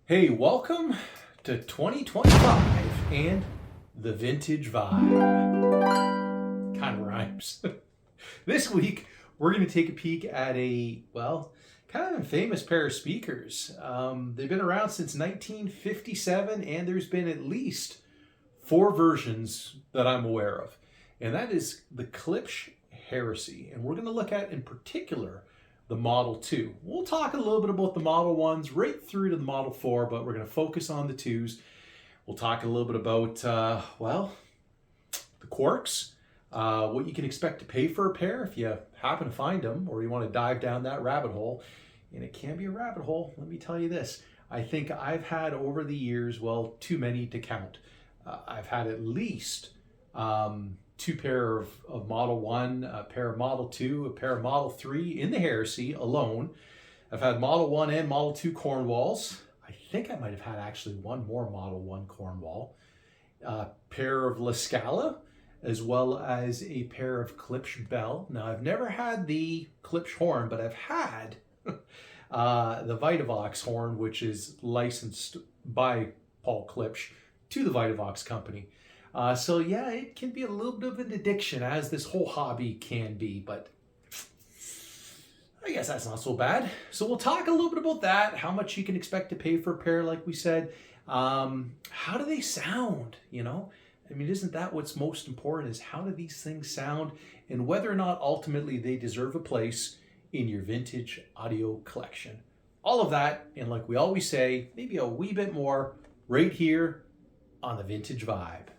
Hey, welcome to 2025 and the vintage vibe. Kind of rhymes. This week, we're going to take a peek at kind of a famous pair of speakers. They've been around since 1957, and there's been at least four versions that I'm aware of. And that is the Klipsch Heresy. And we're going to look at, in particular, the Model 2. We'll talk a little bit about the Model 1s right through to the Model 4, but we're going to focus on the 2s. We'll talk a little bit about, the quirks, what you can expect to pay for a pair if you happen to find them or you want to dive down that rabbit hole. And it can be a rabbit hole, let me tell you this. I think I've had over the years, too many to count. I've had at least two pair of Model 1, a pair of Model 2, a pair of Model 3 in the Heresy alone. I've had Model 1 and Model 2 Cornwalls. I think I might have had actually one more Model 1 Cornwall. A pair of La Scala, as well as a pair of Klipsch Bell. Now, I've never had the Klipsch horn, but I've had the Vitavox horn, which is licensed by Paul Klipsch to the Vitavox company. It can be a little bit of an addiction, as this whole hobby can be, but I guess that's not so bad. So we'll talk a little bit about that, how much you can expect to pay for a pair, like we said. How do they sound, isn't that what's most important, is how do these things sound, and whether or not ultimately they deserve a place in your vintage audio collection. All of that, and like we always say, maybe a wee bit more, right here on the Vintage Vibe.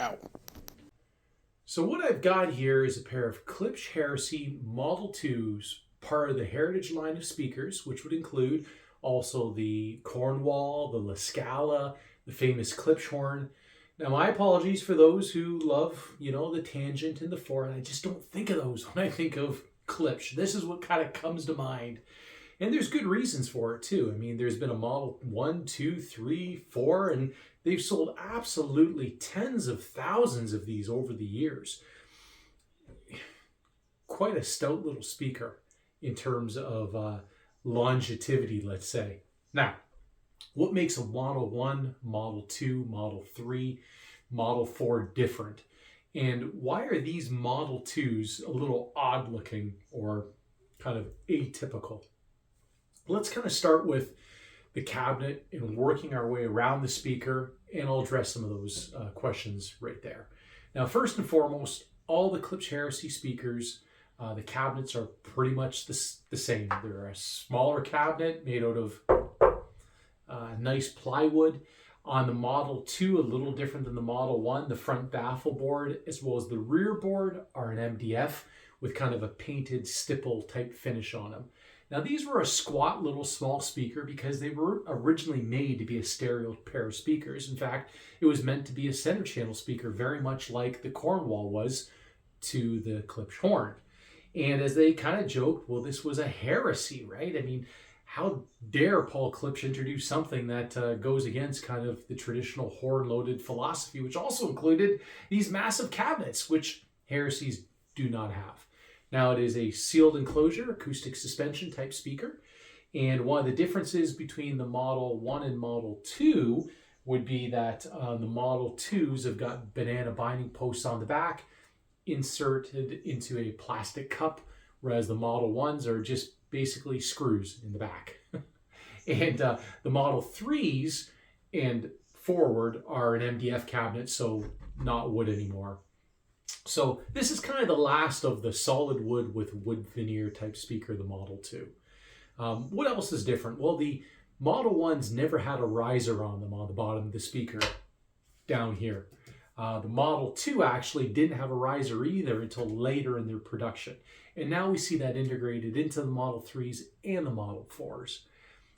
Ow. So what I've got here is a pair of Klipsch Heresy Model 2s, part of the Heritage line of speakers, which would include also the Cornwall, the La Scala, the famous Klipsch horn. Now, my apologies for those who love, the tangent and the fork. I just don't think of those when I think of Klipsch. This is what kind of comes to mind. And there's good reasons for it, too. There's been a Model 1, 2, 3, 4, and they've sold absolutely tens of thousands of these over the years. Quite a stout little speaker in terms of longevity, let's say. Now, what makes a Model 1, Model 2, Model 3, Model 4 different? And why are these Model 2s a little odd looking or kind of atypical? Let's kind of start with the cabinet and working our way around the speaker, and I'll address some of those questions right there. Now, first and foremost, all the Klipsch Heresy speakers, the cabinets are pretty much the same. They're a smaller cabinet made out of nice plywood. On the Model 2, a little different than the Model 1, the front baffle board as well as the rear board are an MDF with kind of a painted stipple type finish on them. Now, these were a squat little small speaker because they were originally made to be a stereo pair of speakers. In fact, it was meant to be a center channel speaker, very much like the Cornwall was to the Klipsch horn. And as they kind of joked, well, this was a heresy, right? How dare Paul Klipsch introduce something that goes against kind of the traditional horn-loaded philosophy, which also included these massive cabinets, which heresies do not have. Now, it is a sealed enclosure, acoustic suspension type speaker. And one of the differences between the Model 1 and Model 2 would be that the Model 2s have got banana binding posts on the back inserted into a plastic cup, whereas the Model 1s are just basically screws in the back. And the Model 3s and forward are an MDF cabinet, so not wood anymore. So this is kind of the last of the solid wood with wood veneer type speaker, the Model 2. What else is different? Well, the Model 1s never had a riser on them on the bottom of the speaker down here. The Model 2 actually didn't have a riser either until later in their production. And now we see that integrated into the Model 3s and the Model 4s.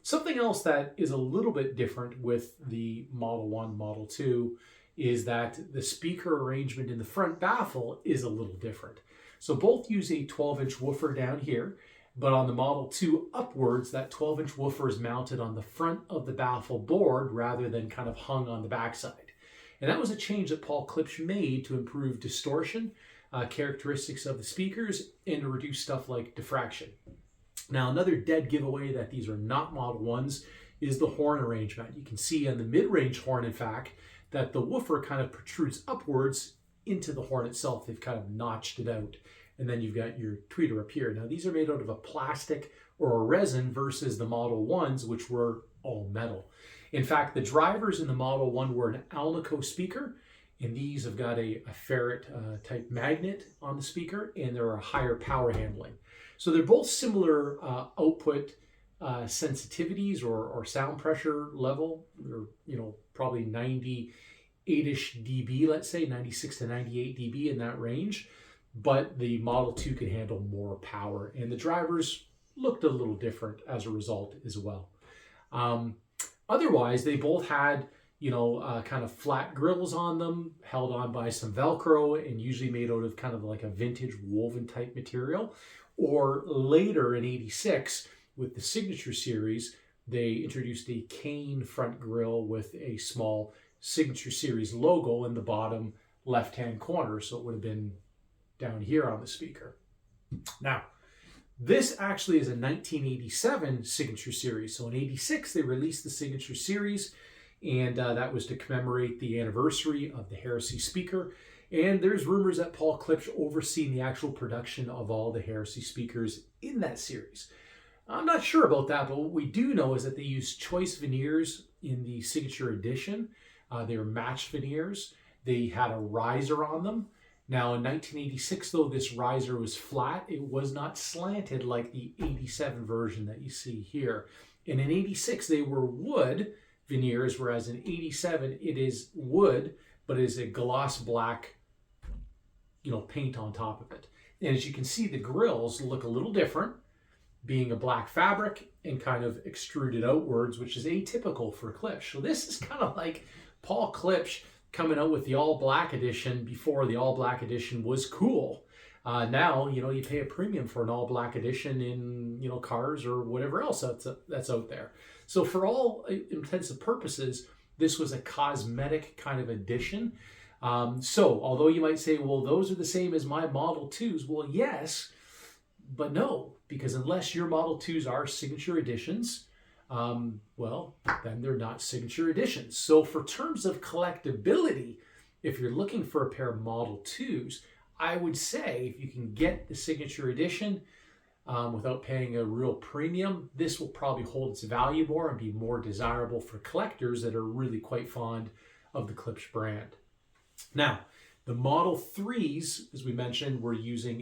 Something else that is a little bit different with the Model 1, Model 2 is that the speaker arrangement in the front baffle is a little different. So both use a 12-inch woofer down here, but on the Model 2 upwards, that 12-inch woofer is mounted on the front of the baffle board rather than kind of hung on the backside. And that was a change that Paul Klipsch made to improve distortion, characteristics of the speakers, and to reduce stuff like diffraction. Now, another dead giveaway that these are not Model 1s is the horn arrangement. You can see on the mid-range horn, in fact, that the woofer kind of protrudes upwards into the horn itself. They've kind of notched it out. And then you've got your tweeter up here. Now, these are made out of a plastic or a resin versus the Model 1s, which were all metal. In fact, the drivers in the Model 1 were an Alnico speaker, and these have got a ferret type magnet on the speaker, and they're a higher power handling. So they're both similar output sensitivities or sound pressure level. They're, probably 98-ish dB, let's say 96 to 98 dB in that range. But the Model 2 could handle more power, and the drivers looked a little different as a result as well. Otherwise, they both had, kind of flat grills on them, held on by some Velcro, and usually made out of kind of like a vintage woven type material. Or later in '86, with the Signature Series, they introduced a cane front grille with a small Signature Series logo in the bottom left-hand corner. So it would have been down here on the speaker. Now, this actually is a 1987 Signature Series. So in '86, they released the Signature Series, and that was to commemorate the anniversary of the Heresy speaker. And there's rumors that Paul Klipsch overseen the actual production of all the Heresy speakers in that series. I'm not sure about that, but what we do know is that they used choice veneers in the Signature Edition. They were matched veneers. They had a riser on them. Now in 1986, though, this riser was flat. It was not slanted like the '87 version that you see here. And in '86, they were wood veneers, whereas in '87, it is wood, but it is a gloss black paint on top of it. And as you can see, the grills look a little different, being a black fabric and kind of extruded outwards, which is atypical for Klipsch. So this is kind of like Paul Klipsch coming out with the all black edition before the all black edition was cool. Now, you pay a premium for an all black edition in, cars or whatever else that's out there. So for all intents and purposes, this was a cosmetic kind of addition. So although you might say, well, those are the same as my Model 2s. Well, yes, but no, because unless your Model 2s are Signature Editions, then they're not Signature Editions. So for terms of collectability, if you're looking for a pair of Model 2s, I would say if you can get the Signature Edition without paying a real premium, this will probably hold its value more and be more desirable for collectors that are really quite fond of the Klipsch brand. Now, the Model 3s, as we mentioned, were using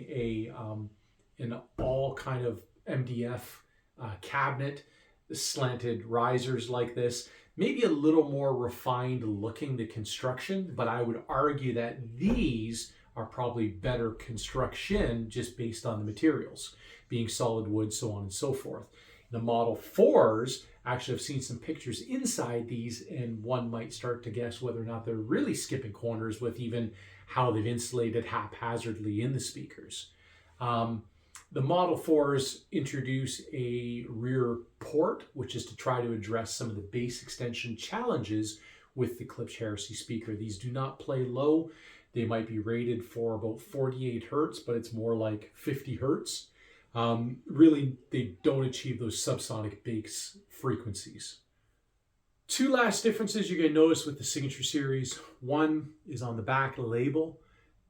an all kind of MDF cabinet, slanted risers like this, maybe a little more refined looking, the construction, but I would argue that these are probably better construction just based on the materials, being solid wood, so on and so forth. The Model 4s, actually I've seen some pictures inside these, and one might start to guess whether or not they're really skipping corners with even how they've insulated haphazardly in the speakers. The Model 4s introduce a rear port, which is to try to address some of the bass extension challenges with the Klipsch Heresy speaker. These do not play low. They might be rated for about 48 hertz, but it's more like 50 hertz. Really, they don't achieve those subsonic bass frequencies. Two last differences you're going to notice with the Signature Series. One is on the back label.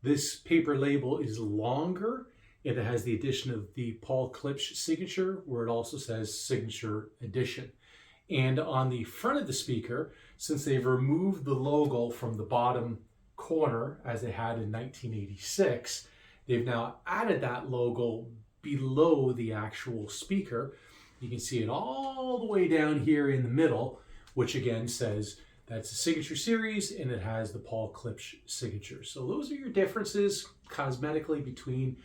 This paper label is longer. It has the addition of the Paul Klipsch signature, where it also says Signature Edition. And on the front of the speaker, since they've removed the logo from the bottom corner, as they had in 1986, they've now added that logo below the actual speaker. You can see it all the way down here in the middle, which again says that's the Signature Series, and it has the Paul Klipsch signature. So those are your differences cosmetically between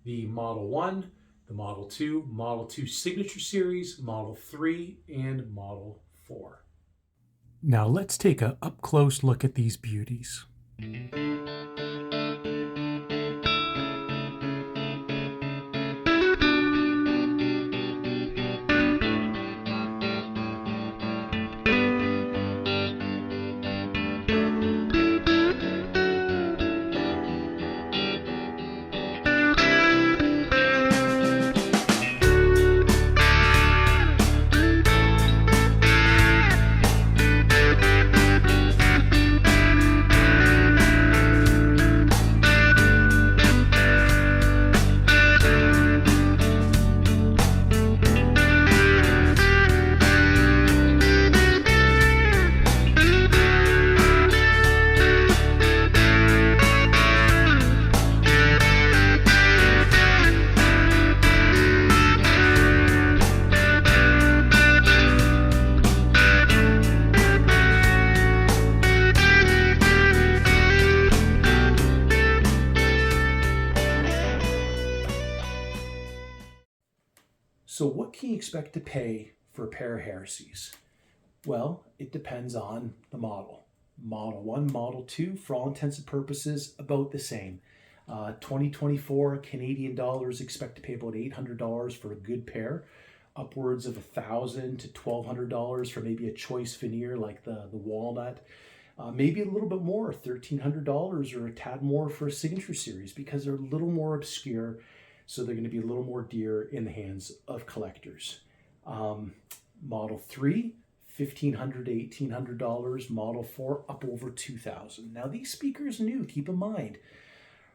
the Model 1, the Model 2 Signature Series, Model 3, and Model 4. Now let's take an up-close look at these beauties. expect to pay for a pair of Heresies? Well, it depends on the model. Model 1, Model 2, for all intents and purposes, about the same. 2024 Canadian dollars, expect to pay about $800 for a good pair, upwards of $1,000 to $1,200 for maybe a choice veneer like the walnut. Maybe a little bit more, $1,300 or a tad more for a signature series, because they're a little more obscure, so they're going to be a little more dear in the hands of collectors. Model 3, $1,500 to $1,800. Model 4, up over $2,000. Now these speakers new, keep in mind,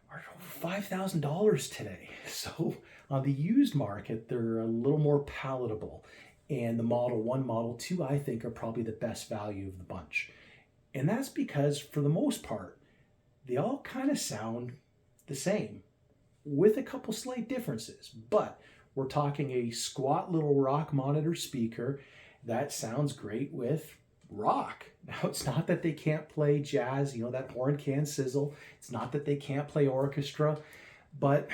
are $5,000 today. So on the used market, they're a little more palatable. And the Model 1, Model 2, I think, are probably the best value of the bunch. And that's because, for the most part, they all kind of sound the same, with a couple slight differences. But we're talking a squat little rock monitor speaker that sounds great with rock. Now, it's not that they can't play jazz, you know, that horn can sizzle. It's not that they can't play orchestra, but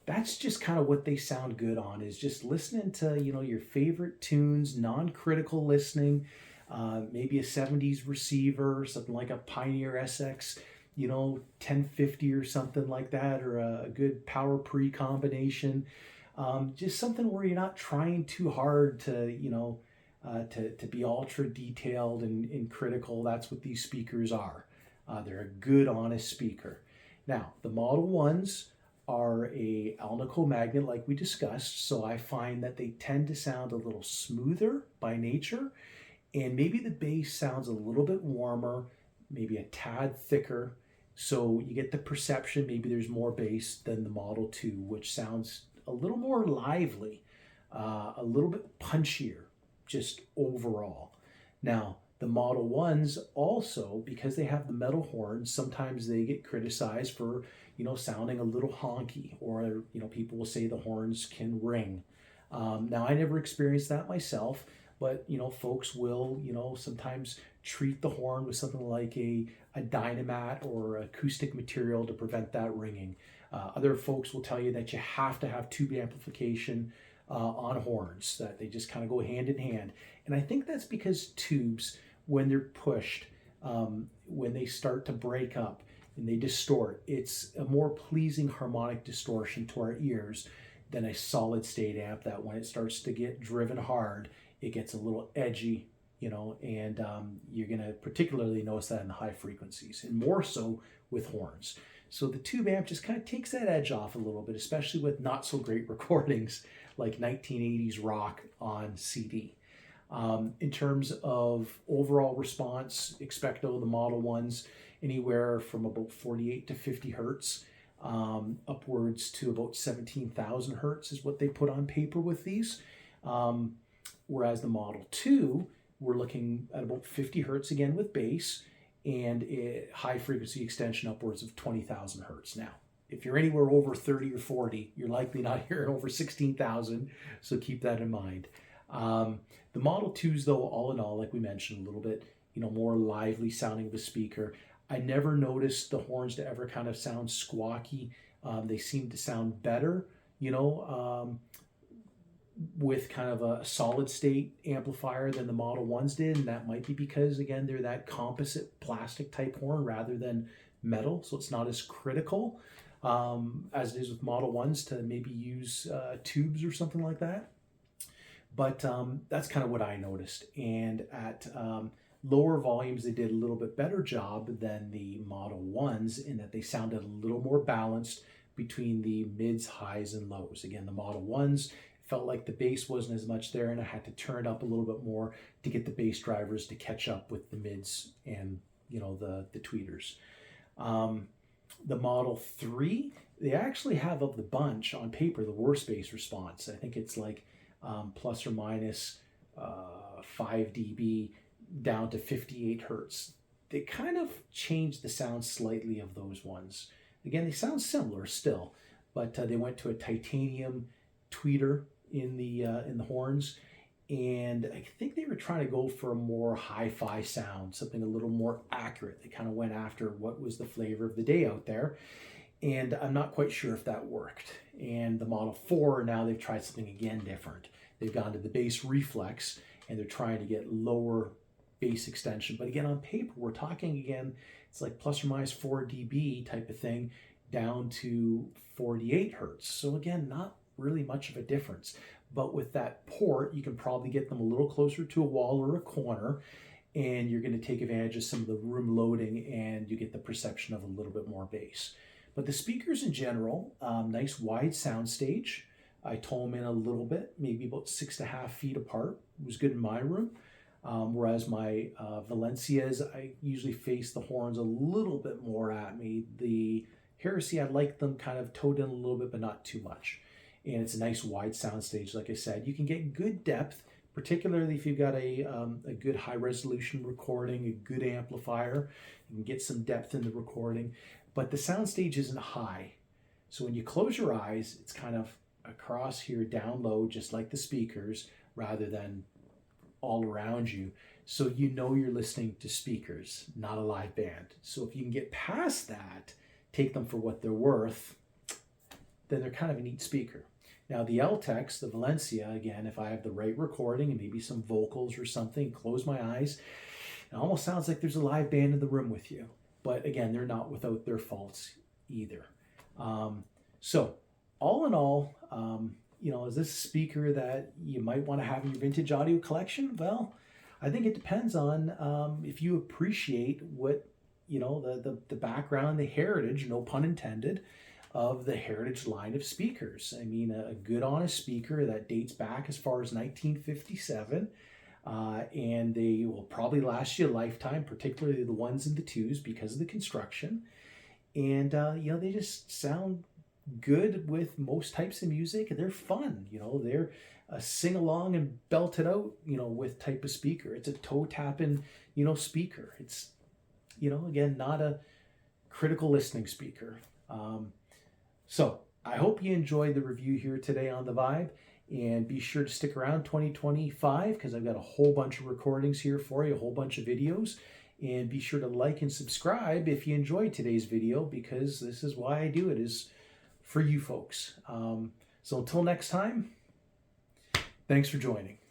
that's just kind of what they sound good on, is just listening to, you know, your favorite tunes, non-critical listening, maybe a 70s receiver, something like a Pioneer SX, you know, 1050 or something like that, or a good power pre combination. Just something where you're not trying too hard to, you know, to be ultra detailed and critical. That's what these speakers are. They're a good, honest speaker. Now, the Model 1s are a Alnico magnet like we discussed, so I find that they tend to sound a little smoother by nature, and maybe the bass sounds a little bit warmer, maybe a tad thicker, so you get the perception maybe there's more bass than the Model 2, which sounds a little more lively, a little bit punchier, just overall. Now, the Model 1s also, because they have the metal horns, sometimes they get criticized for, you know, sounding a little honky, or, you know, people will say the horns can ring. Now, I never experienced that myself, but, you know, folks will, you know, sometimes treat the horn with something like a Dynamat or acoustic material to prevent that ringing. Other folks will tell you that you have to have tube amplification on horns, that they just kind of go hand in hand. And I think that's because tubes, when they're pushed, when they start to break up and they distort, it's a more pleasing harmonic distortion to our ears than a solid state amp, that when it starts to get driven hard, it gets a little edgy, you know, and you're going to particularly notice that in the high frequencies, and more so with horns. So the tube amp just kind of takes that edge off a little bit, especially with not so great recordings like 1980s rock on CD. In terms of overall response, expecto, the Model 1s, anywhere from about 48 to 50 hertz, upwards to about 17,000 hertz is what they put on paper with these. Whereas the Model 2, we're looking at about 50 hertz again with bass, and a high frequency extension upwards of 20,000 hertz. Now, if you're anywhere over 30 or 40, you're likely not hearing over 16,000, so keep that in mind. The Model 2s, though, all in all, like we mentioned, a little bit, you know, more lively sounding of a speaker. I never noticed the horns to ever kind of sound squawky. They seem to sound better, you know, with kind of a solid state amplifier than the Model 1s did. And that might be because, again, they're that composite plastic type horn rather than metal. So it's not as critical as it is with Model 1s to maybe use tubes or something like that. But that's kind of what I noticed. And at lower volumes, they did a little bit better job than the Model 1s in that they sounded a little more balanced between the mids, highs, and lows. Again, the Model 1s felt like the bass wasn't as much there, and I had to turn it up a little bit more to get the bass drivers to catch up with the mids and, you know, the tweeters. The Model 3, they actually have, of the bunch on paper, the worst bass response. I think it's like plus or minus 5 dB down to 58 hertz. They kind of changed the sound slightly of those ones. Again, they sound similar still, but they went to a titanium tweeter in the horns, and I think they were trying to go for a more hi-fi sound, something a little more accurate. They kind of went after what was the flavor of the day out there, and I'm not quite sure if that worked. And the Model 4, now they've tried something again different. they've gone to the bass reflex and they're trying to get lower bass extension. But again, on paper, we're talking again, it's like plus or minus 4 dB type of thing down to 48 hertz. So again, not really much of a difference. But with that port, you can probably get them a little closer to a wall or a corner, and you're going to take advantage of some of the room loading, and you get the perception of a little bit more bass. But the speakers in general, nice wide sound stage. I tone them in a little bit, maybe about 6.5 feet apart. It was good in my room. Whereas my Valencias, I usually face the horns a little bit more at me. The Heresy, I like them kind of towed in a little bit, but not too much. And it's a nice wide sound stage, like I said. You can get good depth, particularly if you've got a good high resolution recording, a good amplifier. You can get some depth in the recording, but the sound stage isn't high. So when you close your eyes, it's kind of across here, down low, just like the speakers, rather than all around you. So you know you're listening to speakers, not a live band. So if you can get past that, take them for what they're worth, then they're kind of a neat speaker. Now the L-Tex, the Valencia, again, if I have the right recording and maybe some vocals or something, close my eyes, it almost sounds like there's a live band in the room with you. But again, they're not without their faults either. So all in all, is this a speaker that you might want to have in your vintage audio collection? Well, I think it depends on if you appreciate what, the background, the heritage, no pun intended, of the Heritage line of speakers. I mean, a good honest speaker that dates back as far as 1957, and they will probably last you a lifetime, particularly the ones and the twos because of the construction. And, they just sound good with most types of music. They're fun, they're a sing along and belt it out, with type of speaker. It's a toe tapping, speaker. It's, again, not a critical listening speaker. So I hope you enjoyed the review here today on The Vibe, and be sure to stick around 2025 because I've got a whole bunch of recordings here for you, a whole bunch of videos, and be sure to like and subscribe if you enjoyed today's video, because this is why I do it, is for you folks. So until next time, thanks for joining.